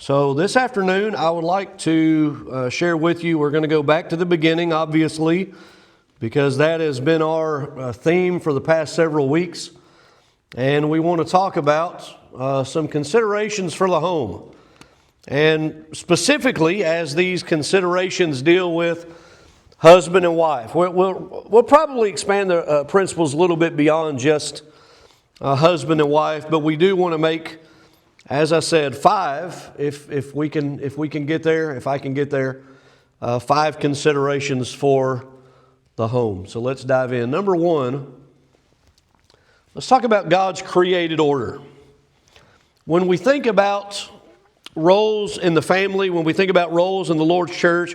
So this afternoon, I would like to share with you, we're going to go back to the beginning, obviously, because that has been our theme for the past several weeks. And we want to talk about some considerations for the home. And specifically, as these considerations deal with husband and wife, we'll probably expand the principles a little bit beyond just husband and wife, but we do want to make, as I said, five, if we can get there, if I can get there, five considerations for the home. So let's dive in. Number one, let's talk about God's created order. When we think about roles in the family, when we think about roles in the Lord's church,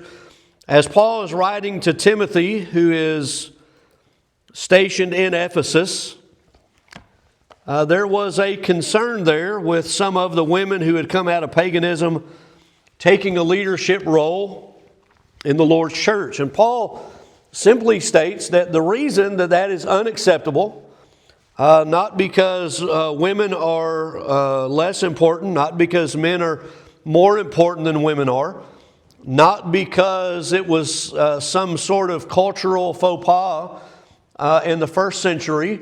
as Paul is writing to Timothy, who is stationed in Ephesus, there was a concern there with some of the women who had come out of paganism taking a leadership role in the Lord's church. And Paul simply states that the reason that is unacceptable, not because women are less important, not because men are more important than women are, not because it was some sort of cultural faux pas in the first century,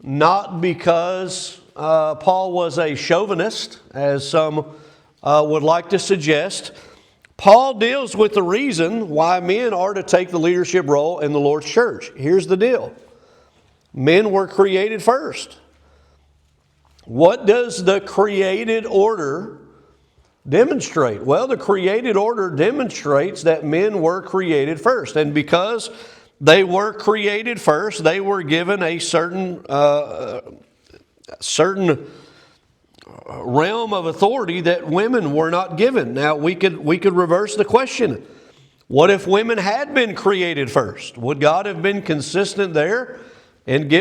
not because Paul was a chauvinist, as some would like to suggest. Paul deals with the reason why men are to take the leadership role in the Lord's church. Here's the deal. Men were created first. What does the created order demonstrate? Well, the created order demonstrates that men were created first. And because they were created first, they were given a certain realm of authority that women were not given. Now, we could reverse the question. What if women had been created first? Would God have been consistent there? Okay,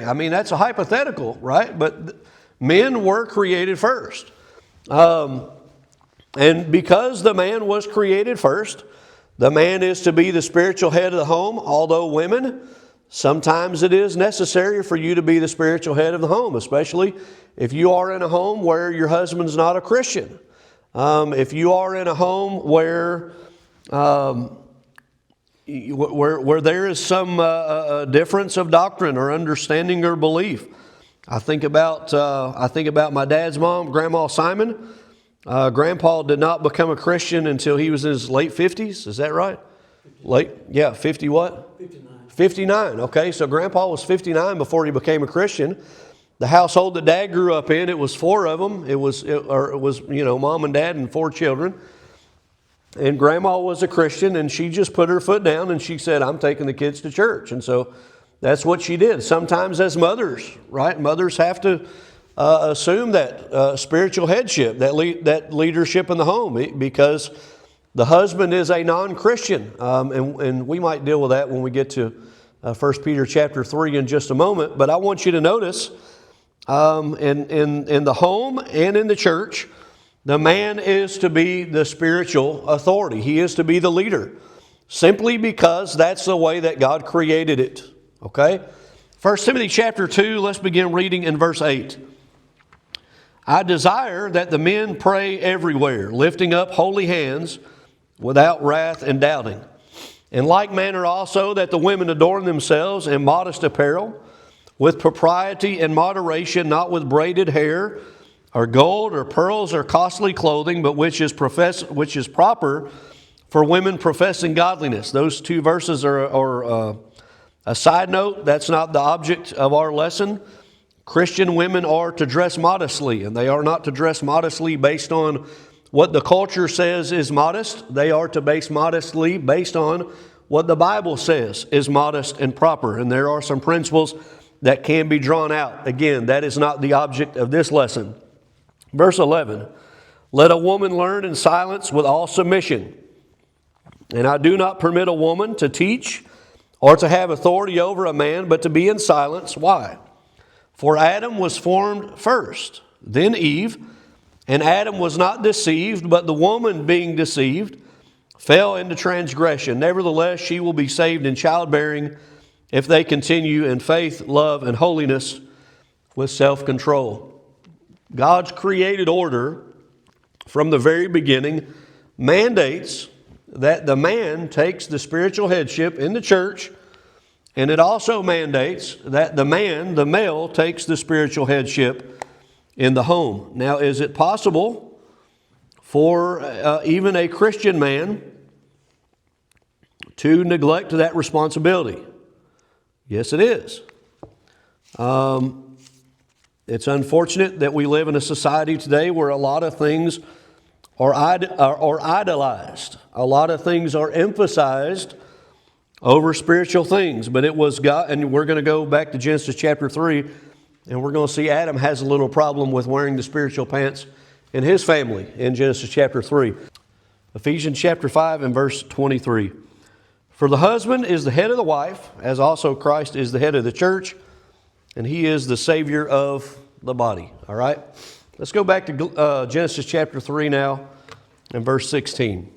I mean, that's a hypothetical, right? But men were created first. And because the man was created first, the man is to be the spiritual head of the home, although women, sometimes it is necessary for you to be the spiritual head of the home, especially if you are in a home where your husband's not a Christian. If you are in a home where there is some difference of doctrine or understanding or belief. I think about my dad's mom, Grandma Simon. Grandpa did not become a Christian until he was in his late 50s. Is that right? 50 what? 59. Okay, so Grandpa was 59 before he became a Christian. The household that Dad grew up in, it was four of them. It was Mom and Dad and four children. And Grandma was a Christian, and she just put her foot down and she said, "I'm taking the kids to church." And so that's what she did. Sometimes as mothers, right? Mothers have to assume that spiritual headship, that leadership in the home, because the husband is a non-Christian. And we might deal with that when we get to 1 Peter chapter 3 in just a moment. But I want you to notice in the home and in the church, the man is to be the spiritual authority. He is to be the leader, simply because that's the way that God created it. Okay? 1 Timothy chapter 2, let's begin reading in verse 8. "I desire that the men pray everywhere, lifting up holy hands without wrath and doubting. In like manner also that the women adorn themselves in modest apparel, with propriety and moderation, not with braided hair, or gold, or pearls, or costly clothing, but which is proper for women professing godliness." Those two verses are a side note. That's not the object of our lesson. Christian women are to dress modestly, and they are not to dress modestly based on what the culture says is modest. They are to base modestly based on what the Bible says is modest and proper. And there are some principles that can be drawn out. Again, that is not the object of this lesson. Verse 11, "Let a woman learn in silence with all submission. And I do not permit a woman to teach or to have authority over a man, but to be in silence." Why? "For Adam was formed first, then Eve, and Adam was not deceived, but the woman being deceived fell into transgression. Nevertheless, she will be saved in childbearing if they continue in faith, love, and holiness with self-control." God's created order from the very beginning mandates that the man takes the spiritual headship in the church, and it also mandates that the man, the male, takes the spiritual headship in the home. Now, is it possible for even a Christian man to neglect that responsibility? Yes, it is. It's unfortunate that we live in a society today where a lot of things are idolized. A lot of things are emphasized over spiritual things. But it was God, and we're going to go back to Genesis chapter 3, and we're going to see Adam has a little problem with wearing the spiritual pants in his family in Genesis chapter 3. Ephesians chapter 5 and verse 23. For the husband is the head of the wife, as also Christ is the head of the church, and he is the Savior of the body. All right? Let's go back to Genesis chapter 3 now and verse 16.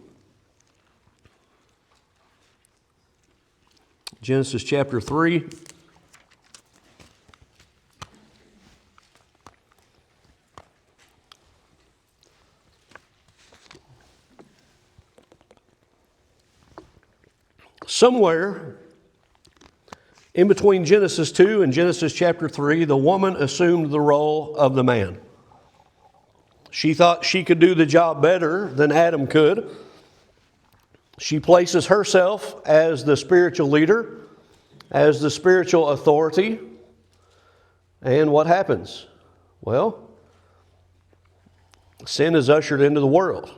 Genesis chapter 3. Somewhere in between Genesis 2 and Genesis chapter 3, the woman assumed the role of the man. She thought she could do the job better than Adam could. She places herself as the spiritual leader, as the spiritual authority. And what happens? Well, sin is ushered into the world.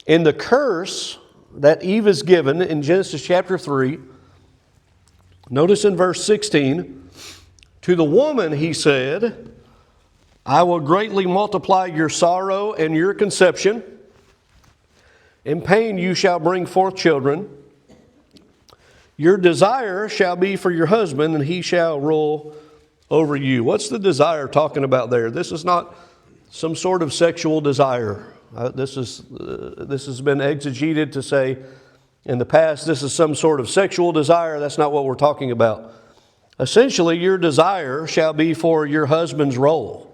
In the curse that Eve is given in Genesis chapter 3, notice in verse 16, to the woman he said, I will greatly multiply your sorrow and your conception. In pain you shall bring forth children. Your desire shall be for your husband, and he shall rule over you. What's the desire talking about there? This is not some sort of sexual desire. This has been exegeted to say in the past this is some sort of sexual desire. That's not what we're talking about. Essentially, your desire shall be for your husband's role,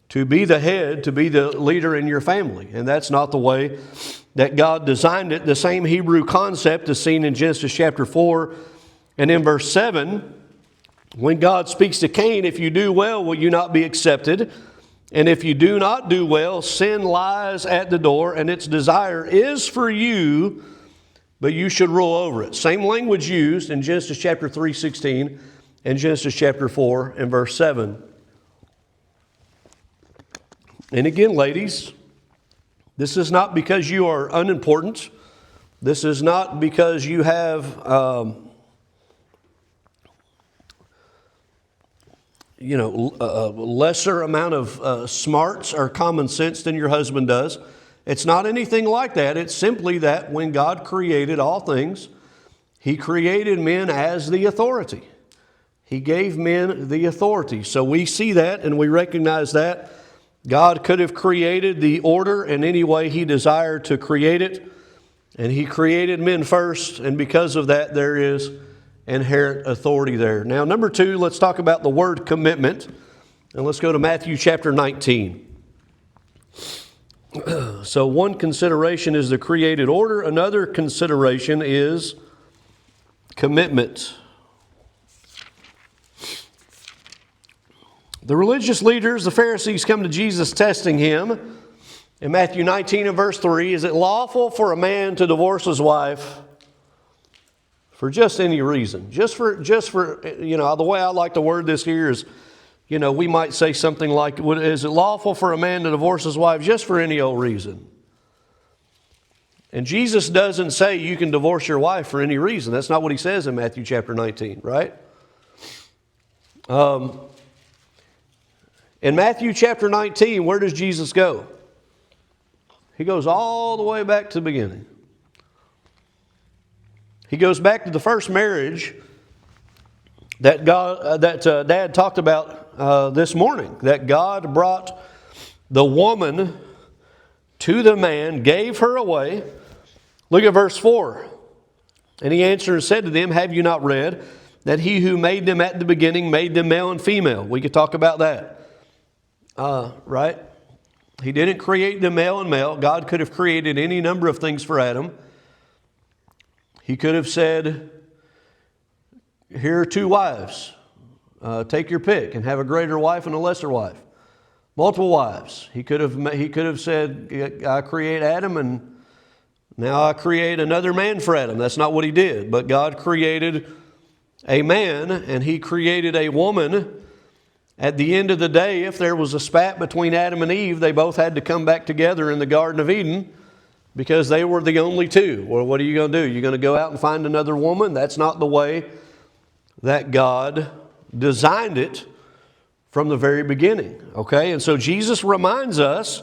to be the head, to be the leader in your family. And that's not the way that God designed it. The same Hebrew concept is seen in Genesis chapter 4 and in verse 7. When God speaks to Cain, if you do well, will you not be accepted? And if you do not do well, sin lies at the door, and its desire is for you, but you should rule over it. Same language used in Genesis chapter 3:16 and Genesis chapter 4 and verse 7. And again, ladies, this is not because you are unimportant. This is not because you have a lesser amount of smarts or common sense than your husband does. It's not anything like that. It's simply that when God created all things, He created men as the authority. He gave men the authority. So we see that and we recognize that. God could have created the order in any way He desired to create it. And He created men first, and because of that, there is inherent authority there. Now, number 2, let's talk about the word commitment. And let's go to Matthew chapter 19. So one consideration is the created order. Another consideration is commitment. The religious leaders, the Pharisees, come to Jesus testing Him. In Matthew 19 and verse 3, is it lawful for a man to divorce his wife for just any reason? Just for the way I like to word this here is, we might say something like, is it lawful for a man to divorce his wife just for any old reason? And Jesus doesn't say you can divorce your wife for any reason. That's not what He says in Matthew chapter 19, right? In Matthew chapter 19, where does Jesus go? He goes all the way back to the beginning. He goes back to the first marriage that Dad talked about this morning. That God brought the woman to the man, gave her away. Look at verse 4. And He answered and said to them, have you not read that He who made them at the beginning made them male and female? We could talk about that. right? He didn't create the male and male. God could have created any number of things for Adam. He could have said, here are two wives. Take your pick and have a greater wife and a lesser wife. Multiple wives. He could have said, I create Adam and now I create another man for Adam. That's not what he did. But God created a man and he created a woman. At the end of the day, if there was a spat between Adam and Eve, they both had to come back together in the Garden of Eden because they were the only two. Well, what are you going to do? You're going to go out and find another woman? That's not the way that God designed it from the very beginning. Okay? And so Jesus reminds us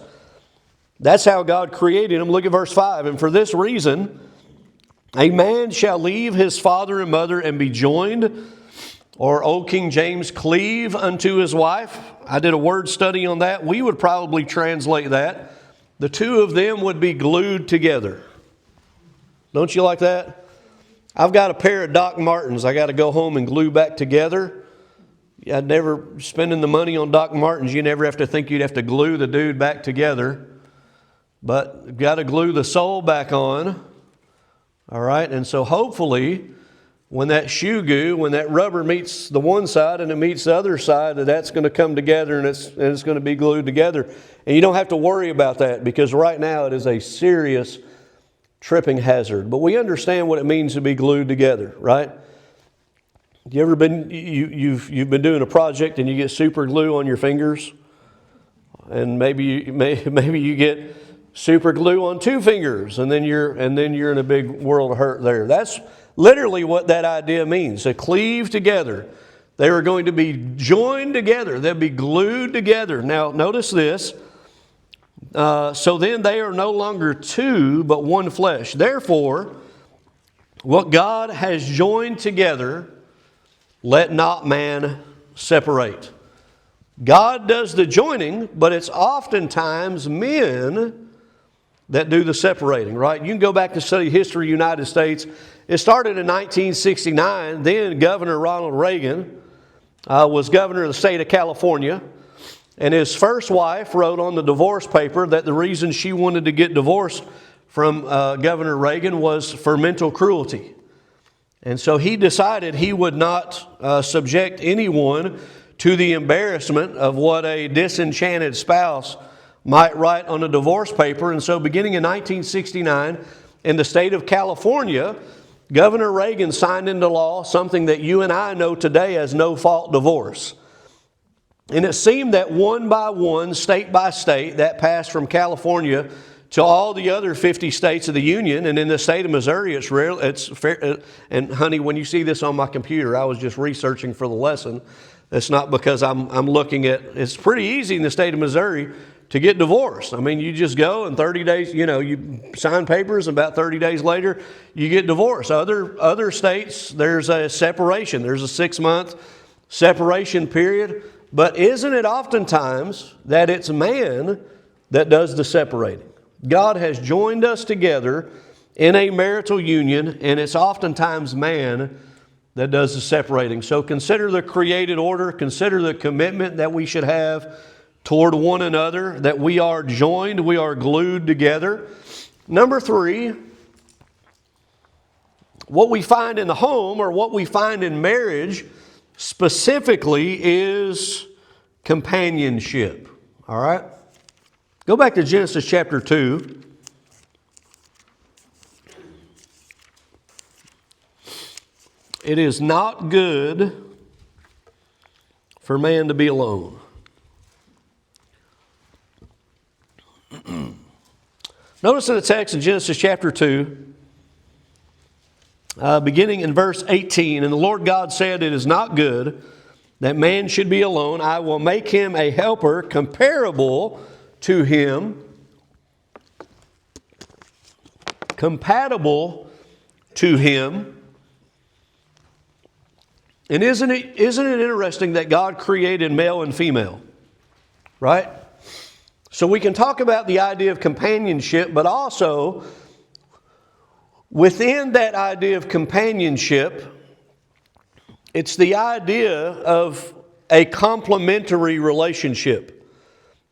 that's how God created him. Look at verse 5. And for this reason, a man shall leave his father and mother and be joined, or Old King James, cleave unto his wife. I did a word study on that. We would probably translate that. The two of them would be glued together. Don't you like that? I've got a pair of Doc Martens I got to go home and glue back together. I'd never, spending the money on Doc Martens, you never have to think you'd have to glue the dude back together. But you've got to glue the sole back on. All right, and so hopefully when that shoe goo, when that rubber meets the one side and it meets the other side, that's going to come together and it's going to be glued together. And you don't have to worry about that because right now it is a serious tripping hazard. But we understand what it means to be glued together, right? You ever been, you've been doing a project and you get super glue on your fingers? And maybe you get super glue on two fingers and then you're in a big world of hurt there. That's literally what that idea means, to cleave together. They were going to be joined together. They'll be glued together. Now, notice this. So then they are no longer two, but one flesh. Therefore, what God has joined together, let not man separate. God does the joining, but it's oftentimes men that do the separating, right? You can go back and study history of the United States. It started in 1969. Then Governor Ronald Reagan was governor of the state of California. And his first wife wrote on the divorce paper that the reason she wanted to get divorced from Governor Reagan was for mental cruelty. And so he decided he would not subject anyone to the embarrassment of what a disenchanted spouse might write on a divorce paper. And so beginning in 1969, in the state of California, Governor Reagan signed into law something that you and I know today as no-fault divorce. And it seemed that one by one, state by state, that passed from California to all the other 50 states of the Union. And in the state of Missouri, it's rare. It's fair. And honey, when you see this on my computer, I was just researching for the lesson. It's not because I'm looking at, it's pretty easy in the state of Missouri to get divorced. I mean, you just go and 30 days, you sign papers, and about 30 days later, you get divorced. Other states, there's a separation. There's a 6-month separation period. But isn't it oftentimes that it's man that does the separating? God has joined us together in a marital union, and it's oftentimes man that does the separating. So consider the created order. Consider the commitment that we should have toward one another, that we are joined, we are glued together. Number 3, what we find in the home or what we find in marriage specifically is companionship. All right? Go back to Genesis chapter 2. It is not good for man to be alone. Notice in the text in Genesis chapter 2, beginning in verse 18, and the Lord God said, it is not good that man should be alone. I will make him a helper comparable to him, compatible to him. And isn't it interesting that God created male and female, right? So we can talk about the idea of companionship, but also within that idea of companionship, it's the idea of a complementary relationship.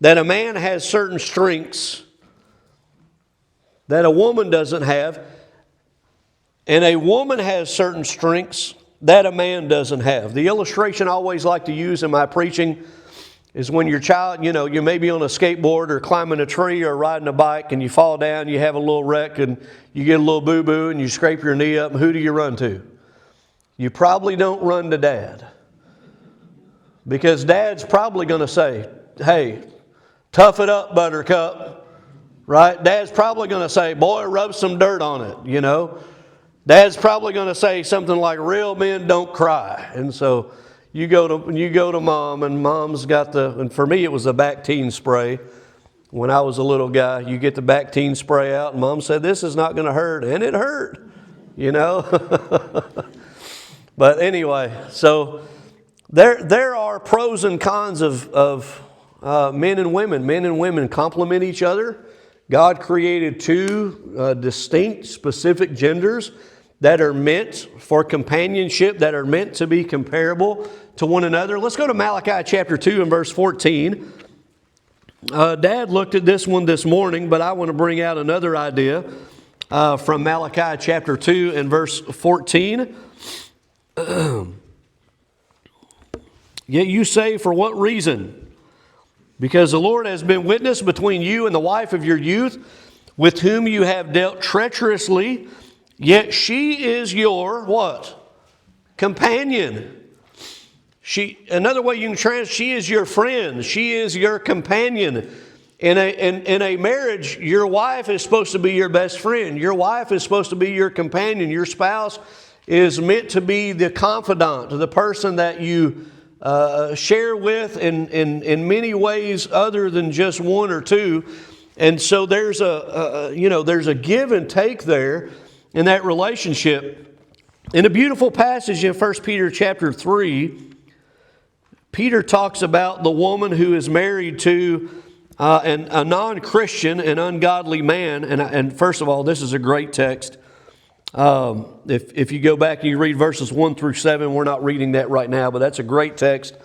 that a man has certain strengths that a woman doesn't have, and a woman has certain strengths that a man doesn't have. The illustration I always like to use in my preaching is when your child, you may be on a skateboard or climbing a tree or riding a bike and you fall down, you have a little wreck and you get a little boo-boo and you scrape your knee up, and who do you run to? You probably don't run to Dad. Because Dad's probably going to say, hey, tough it up, buttercup. Right? Dad's probably going to say, boy, rub some dirt on it, Dad's probably going to say something like, real men don't cry. And so you go to Mom, and Mom's got and for me it was the Bactine spray. When I was a little guy, you get the Bactine spray out, and Mom said, this is not going to hurt. And it hurt, But anyway, so there are pros and cons of men and women. Men and women complement each other. God created two distinct, specific genders that are meant for companionship, that are meant to be comparable to one another. Let's go to Malachi chapter 2 and verse 14. Dad looked at this one this morning, but I want to bring out another idea from Malachi chapter 2 and verse 14. Yet you say, for what reason? Because the Lord has been witness between you and the wife of your youth, with whom you have dealt treacherously, yet she is your, what? Companion. Another way you can translate, she is your friend. She is your companion. In a marriage, your wife is supposed to be your best friend. Your wife is supposed to be your companion. Your spouse is meant to be the confidant, the person that you share with in many ways other than just one or two. And so there's a give and take there in that relationship. In a beautiful passage in 1 Peter chapter 3, Peter talks about the woman who is married to a non-Christian and ungodly man. And first of all, this is a great text. If you go back and you read verses 1 through 7, we're not reading that right now, but that's a great text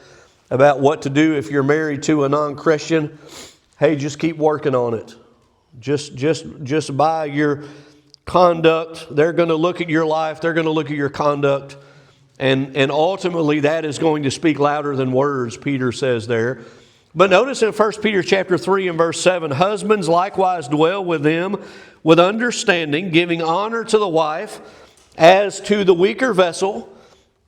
about what to do if you're married to a non-Christian. Hey, just keep working on it. Just by your conduct, they're going to look at your life, they're going to look at your conduct, and ultimately that is going to speak louder than words, Peter says there. But notice in 1 Peter chapter 3 and verse 7, husbands likewise dwell with them with understanding, giving honor to the wife as to the weaker vessel,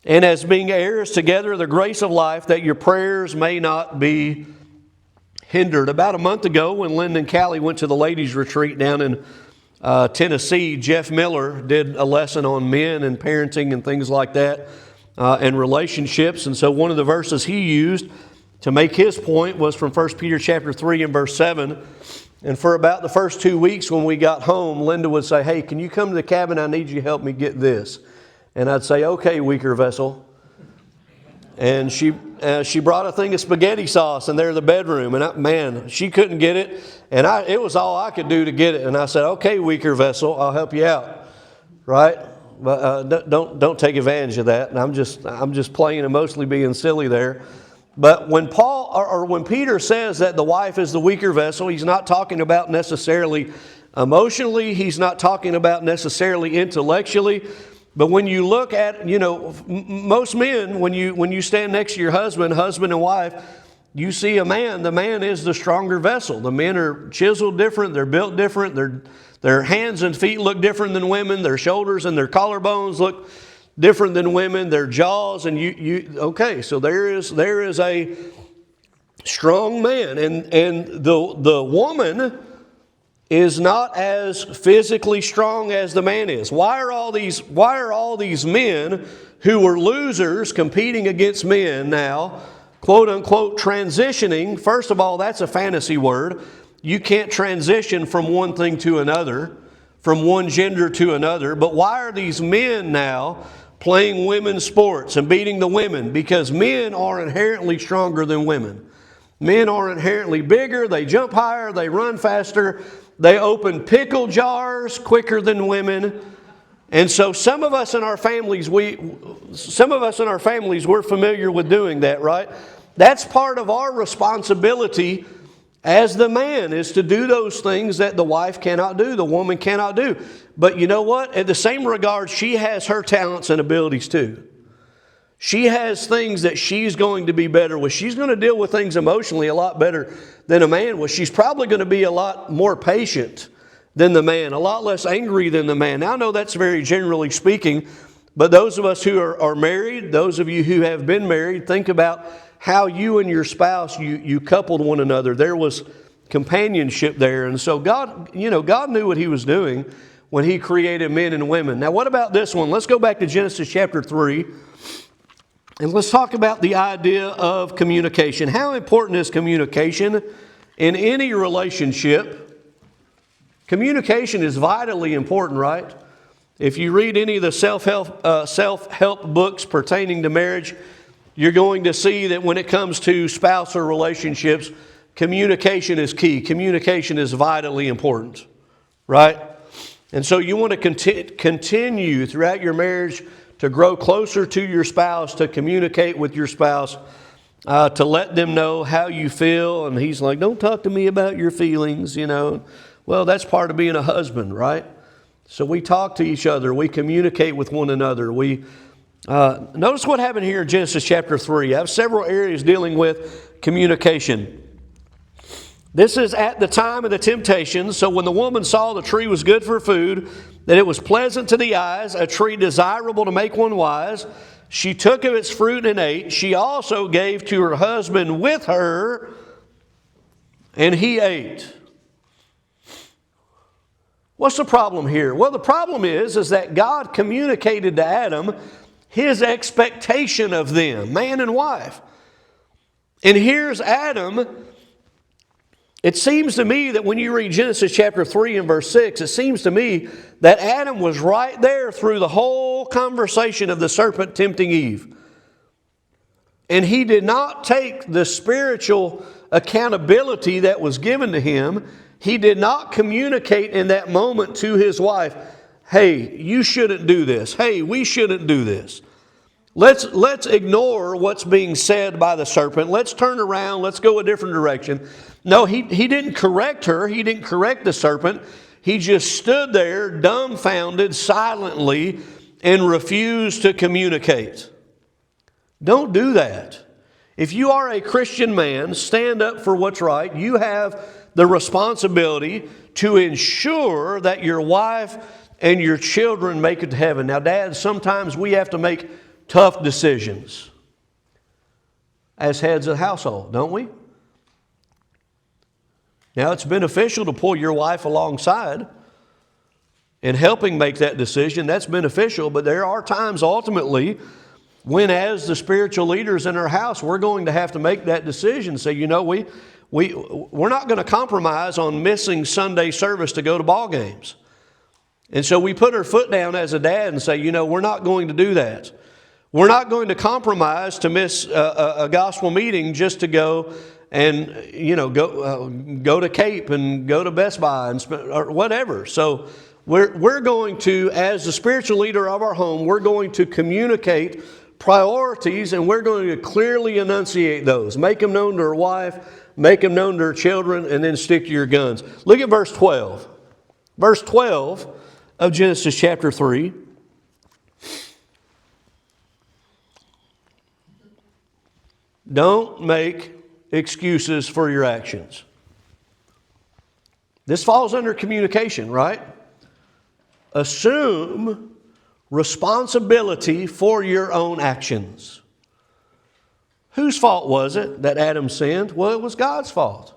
and as being heirs together of the grace of life, that your prayers may not be hindered. About a month ago, when Linda and Callie went to the ladies' retreat down in Tennessee, Jeff Miller did a lesson on men and parenting and things like that, and relationships. And so one of the verses he used to make his point was from 1 Peter chapter 3 and verse 7. And for about the first 2 weeks when we got home, Linda would say, hey, can you come to the cabin? I need you to help me get this. And I'd say, okay, weaker vessel. And she brought a thing of spaghetti sauce in there in the bedroom. And she couldn't get it. And it was all I could do to get it. And I said, okay, weaker vessel, I'll help you out. Right? But don't take advantage of that. And I'm just playing and mostly being silly there. But when when Peter says that the wife is the weaker vessel, he's not talking about necessarily emotionally. He's not talking about necessarily intellectually. But when you look at, most men, when you stand next to your husband and wife, you see a man. The man is the stronger vessel. The men are chiseled different. They're built different. Their hands and feet look different than women. Their shoulders and their collarbones look different than women. Their jaws and okay. So there is a strong man, and the woman is not as physically strong as the man is. Why are all these men who were losers competing against men now, quote unquote, transitioning? First of all, that's a fantasy word. You can't transition from one thing to another, from one gender to another. But why are these men now playing women's sports and beating the women? Because men are inherently stronger than women. Men are inherently bigger, they jump higher, they run faster, they open pickle jars quicker than women. And so some of us in our families, we're familiar with doing that, right? That's part of our responsibility as the man is to do those things that the wife cannot do, the woman cannot do. But you know what? In the same regard, she has her talents and abilities too. She has things that she's going to be better with. She's going to deal with things emotionally a lot better than a man will. She's probably going to be a lot more patient than the man, a lot less angry than the man. Now, I know that's very generally speaking, but those of us who are married, those of you who have been married, think about how you and your spouse, you coupled one another. There was companionship there. And so God knew what He was doing when He created men and women. Now, what about this one? Let's go back to Genesis chapter 3. And let's talk about the idea of communication. How important is communication in any relationship? Communication is vitally important, right? If you read any of the self-help books pertaining to marriage, you're going to see that when it comes to spousal relationships, communication is key. Communication is vitally important, right? And so you want to continue throughout your marriage to grow closer to your spouse, to communicate with your spouse, to let them know how you feel. And he's like, don't talk to me about your feelings, Well, that's part of being a husband, right? So we talk to each other. We communicate with one another. Notice what happened here in Genesis chapter 3. I have several areas dealing with communication. This is at the time of the temptation. So when the woman saw the tree was good for food, that it was pleasant to the eyes, a tree desirable to make one wise, she took of its fruit and ate. She also gave to her husband with her, and he ate. What's the problem here? Well, the problem is that God communicated to Adam His expectation of them, man and wife. And here's Adam. It seems to me that when you read Genesis chapter 3 and verse 6, it seems to me that Adam was right there through the whole conversation of the serpent tempting Eve. And he did not take the spiritual accountability that was given to him. He did not communicate in that moment to his wife, hey, you shouldn't do this. Hey, we shouldn't do this. Let's ignore what's being said by the serpent. Let's turn around. Let's go a different direction. No, he didn't correct her. He didn't correct the serpent. He just stood there dumbfounded, silently, and refused to communicate. Don't do that. If you are a Christian man, stand up for what's right. You have the responsibility to ensure that your wife and your children make it to heaven. Now, Dad, sometimes we have to make tough decisions as heads of the household, don't we? Now, it's beneficial to pull your wife alongside in helping make that decision. That's beneficial, but there are times ultimately when, as the spiritual leaders in our house, we're going to have to make that decision. Say, we're not going to compromise on missing Sunday service to go to ball games. And so we put our foot down as a dad and say, we're not going to do that. We're not going to compromise to miss a gospel meeting just to go and, go to Cape and go to Best Buy or whatever. So we're going to, as the spiritual leader of our home, we're going to communicate priorities, and we're going to clearly enunciate those. Make them known to her wife, make them known to her children, and then stick to your guns. Look at verse 12. Verse 12 of Genesis chapter 3. Don't make excuses for your actions. This falls under communication, right? Assume responsibility for your own actions. Whose fault was it that Adam sinned? Well, it was God's fault.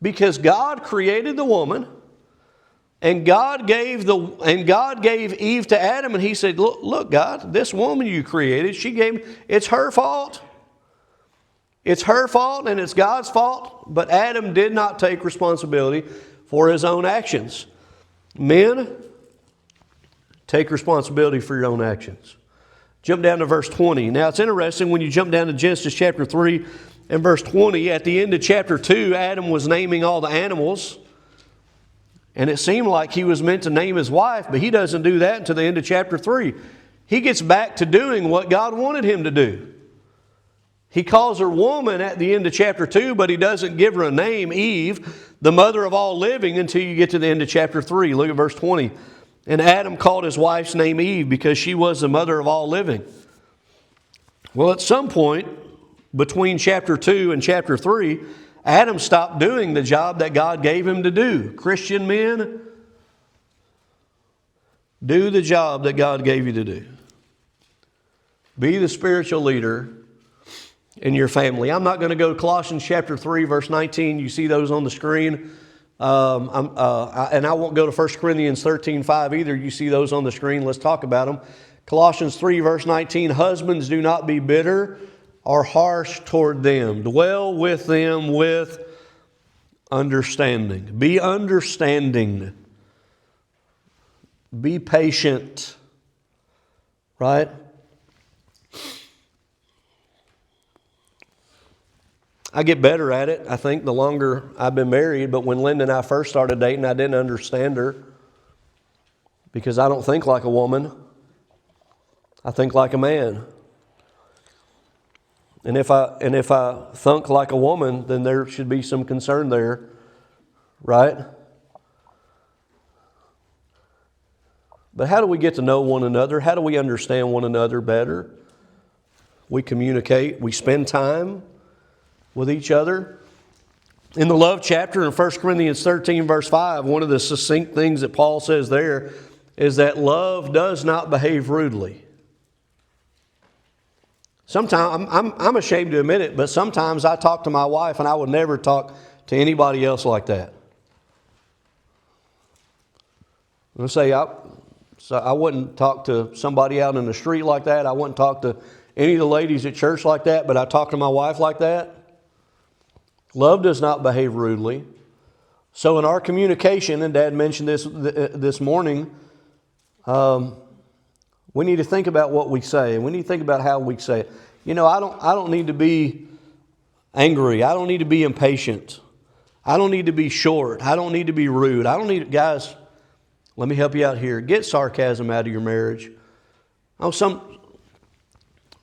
Because God created the woman, and God gave Eve to Adam, and He said, look, God, this woman you created, it's her fault. It's her fault and it's God's fault, but Adam did not take responsibility for his own actions. Men, take responsibility for your own actions. Jump down to verse 20. Now it's interesting when you jump down to Genesis chapter 3 and verse 20. At the end of chapter 2, Adam was naming all the animals. And it seemed like he was meant to name his wife, but he doesn't do that until the end of chapter 3. He gets back to doing what God wanted him to do. He calls her woman at the end of chapter 2, but he doesn't give her a name, Eve, the mother of all living, until you get to the end of chapter 3. Look at verse 20. And Adam called his wife's name Eve because she was the mother of all living. Well, at some point between chapter 2 and chapter 3, Adam stopped doing the job that God gave him to do. Christian men, do the job that God gave you to do. Be the spiritual leader in your family. I'm not going to go to Colossians chapter 3, verse 19. You see those on the screen. And I won't go to 1 Corinthians 13:5 either. You see those on the screen. Let's talk about them. Colossians 3, verse 19. Husbands, do not be bitter or harsh toward them. Dwell with them with understanding. Be understanding. Be patient. Right? I get better at it, I think, the longer I've been married. But when Linda and I first started dating, I didn't understand her because I don't think like a woman. I think like a man. And if I think like a woman, then there should be some concern there, right? But how do we get to know one another? How do we understand one another better? We communicate. We spend time with each other. In the love chapter in 1 Corinthians 13, verse 5, one of the succinct things that Paul says there is that love does not behave rudely. Sometimes, I'm ashamed to admit it, but sometimes I talk to my wife and I would never talk to anybody else like that. Let's say I wouldn't talk to somebody out in the street like that. I wouldn't talk to any of the ladies at church like that, but I talk to my wife like that. Love does not behave rudely. So in our communication, and Dad mentioned this morning, we need to think about what we say. We need to think about how we say it. You know, I don't need to be angry. I don't need to be impatient. I don't need to be short. I don't need to be rude. Guys, let me help you out here. Get sarcasm out of your marriage.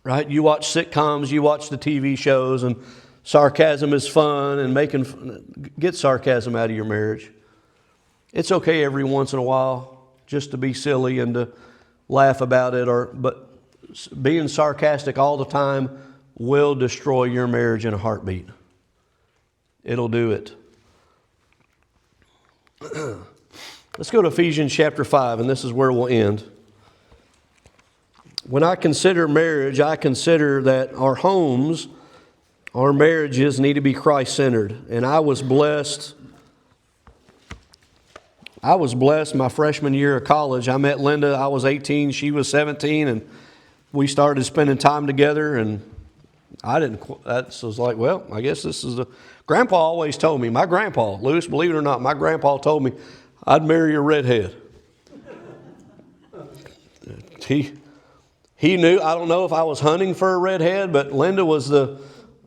Right? You watch sitcoms, you watch the TV shows, and sarcasm is fun and get sarcasm out of your marriage. It's okay every once in a while just to be silly and to laugh about it, but being sarcastic all the time will destroy your marriage in a heartbeat. It'll do it. Let's go to Ephesians chapter 5, and this is where we'll end. When I consider marriage, I consider that our homes, our marriages need to be Christ-centered. And I was blessed my freshman year of college. I met Linda. I was 18. She was 17. And we started spending time together. And I was like, well, I guess this is Grandpa always told me. My grandpa, Lewis, believe it or not, my grandpa told me I'd marry a redhead. He knew. I don't know if I was hunting for a redhead, but Linda was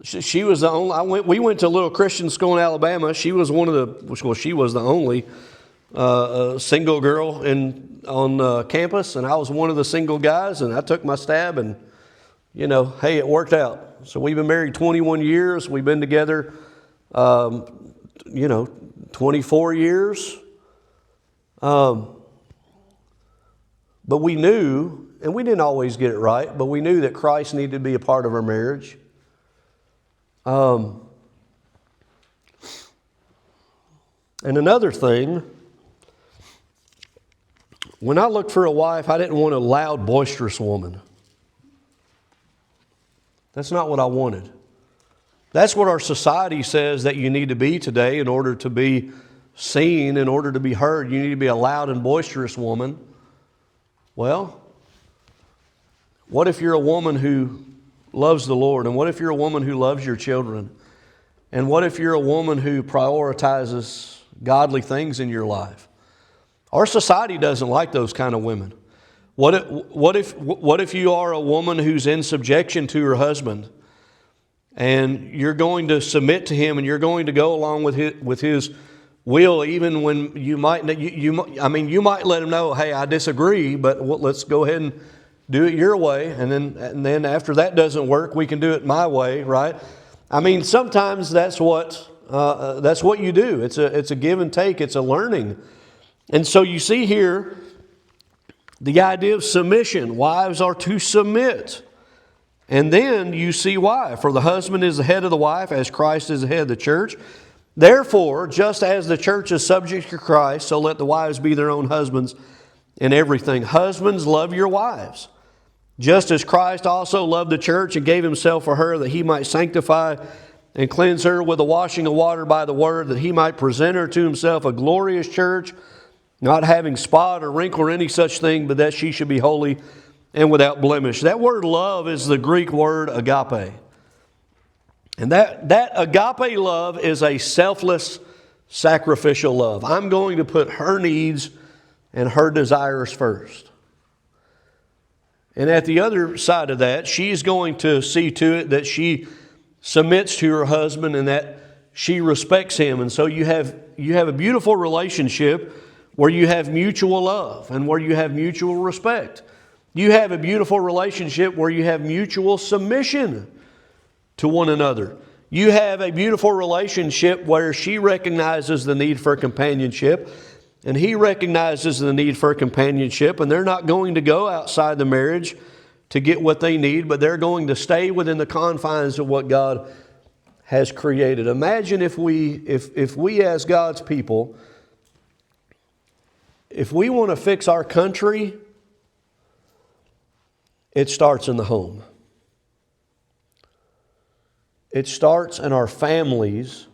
she was the only. We went to a little Christian school in Alabama. She was she was the only single girl on campus, and I was one of the single guys. And I took my stab, and hey, it worked out. So we've been married 21 years. We've been together, 24 years. But we knew, and we didn't always get it right, but we knew that Christ needed to be a part of our marriage. And another thing, when I looked for a wife, I didn't want a loud, boisterous woman. That's not what I wanted. That's what our society says that you need to be today in order to be seen, in order to be heard. You need to be a loud and boisterous woman. Well, what if you're a woman who loves the Lord? And what if you're a woman who loves your children? And what if you're a woman who prioritizes godly things in your life? Our society doesn't like those kind of women. What if you are a woman who's in subjection to her husband, and you're going to submit to him, and you're going to go along with his will, even when you might let him know, hey, I disagree, but let's go ahead and do it your way, and then after that doesn't work, we can do it my way, right? I mean, sometimes that's what you do. It's a give and take. It's a learning. And so you see here the idea of submission. Wives are to submit. And then you see why. For the husband is the head of the wife, as Christ is the head of the church. Therefore, just as the church is subject to Christ, so let the wives be their own husbands in everything. Husbands, love your wives, just as Christ also loved the church and gave himself for her, that he might sanctify and cleanse her with the washing of water by the word, that he might present her to himself a glorious church, not having spot or wrinkle or any such thing, but that she should be holy and without blemish. That word love is the Greek word agape. And that agape love is a selfless, sacrificial love. I'm going to put her needs and her desires first. And at the other side of that, she's going to see to it that she submits to her husband and that she respects him. And so you have a beautiful relationship where you have mutual love and where you have mutual respect. You have a beautiful relationship where you have mutual submission to one another. You have a beautiful relationship where she recognizes the need for companionship and he recognizes the need for companionship, and they're not going to go outside the marriage to get what they need, but they're going to stay within the confines of what God has created. Imagine if we as God's people, if we want to fix our country, it starts in the home. It starts in our families,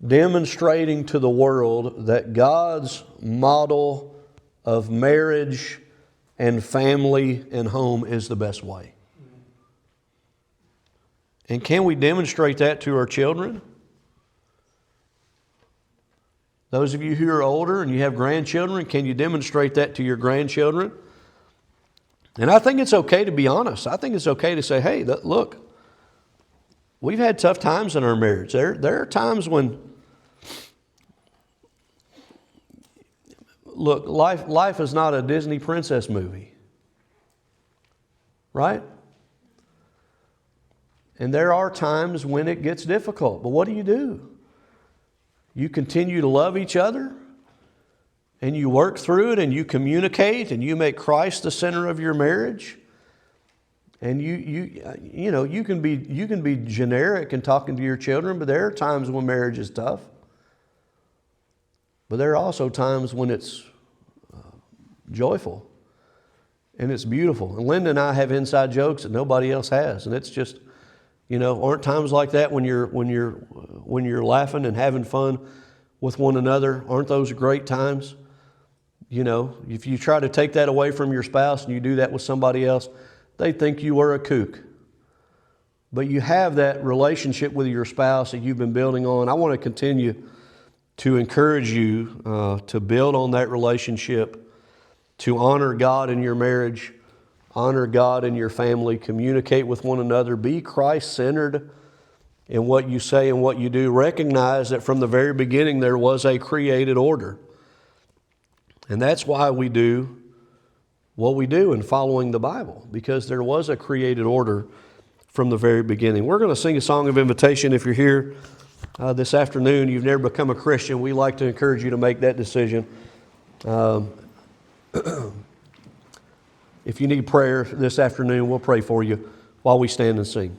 demonstrating to the world that God's model of marriage and family and home is the best way. And can we demonstrate that to our children? Those of you who are older and you have grandchildren, can you demonstrate that to your grandchildren? And I think it's okay to be honest. I think it's okay to say, hey, look, we've had tough times in our marriage. There are times when, look, life is not a Disney princess movie, right? And there are times when it gets difficult. But what do? You continue to love each other, and you work through it, and you communicate, and you make Christ the center of your marriage. And you can be generic in talking to your children, but there are times when marriage is tough. But there are also times when it's joyful and it's beautiful. And Linda and I have inside jokes that nobody else has, and it's just, aren't times like that when you're laughing and having fun with one another? Aren't those great times? If you try to take that away from your spouse and you do that with somebody else, they think you are a kook. But you have that relationship with your spouse that you've been building on. I want to continue to encourage you to build on that relationship, to honor God in your marriage, honor God in your family, communicate with one another, be Christ-centered in what you say and what you do. Recognize that from the very beginning there was a created order. And that's why we do what we do in following the Bible, because there was a created order from the very beginning. We're going to sing a song of invitation. If you're here this afternoon, you've never become a Christian, we like to encourage you to make that decision. If you need prayer this afternoon, we'll pray for you while we stand and sing.